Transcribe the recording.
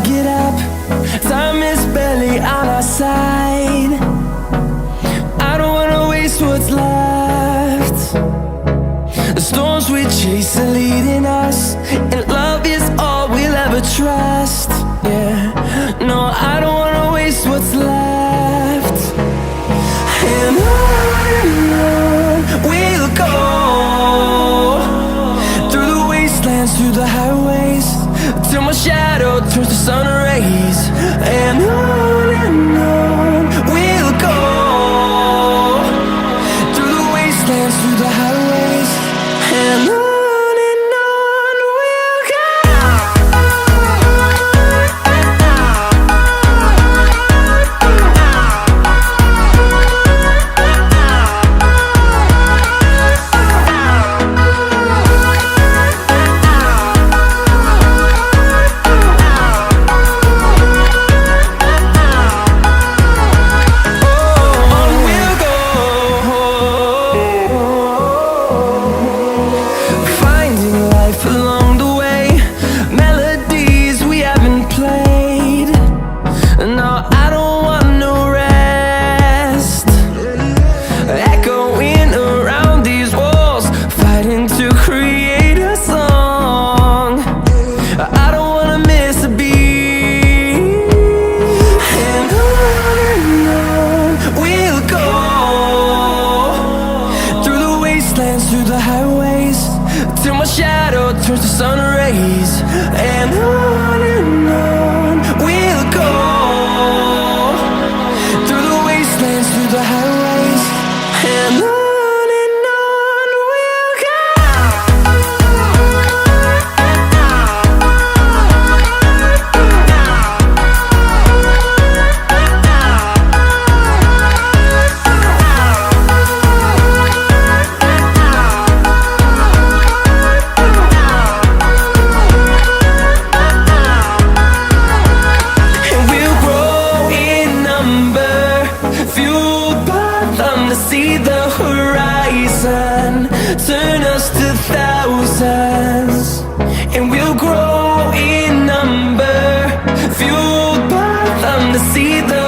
get up. Time is barely on our side. I don't wanna waste what's left. The storms we chase are leading us, and love is all we'll ever trust. Yeah, no, I don't wanna waste what's left. And on we'll go, through the wastelands, through the highways, till my shadow turns to sun rays. And on we'll go, through the wastelands, through the highways, and on we'll go. Through the highways, till my shadow turns to sun rays. And on we'll go, through the wastelands, through the highways, and on. To see the horizon turn us to thousands, and we'll grow in number, fueled by them to see the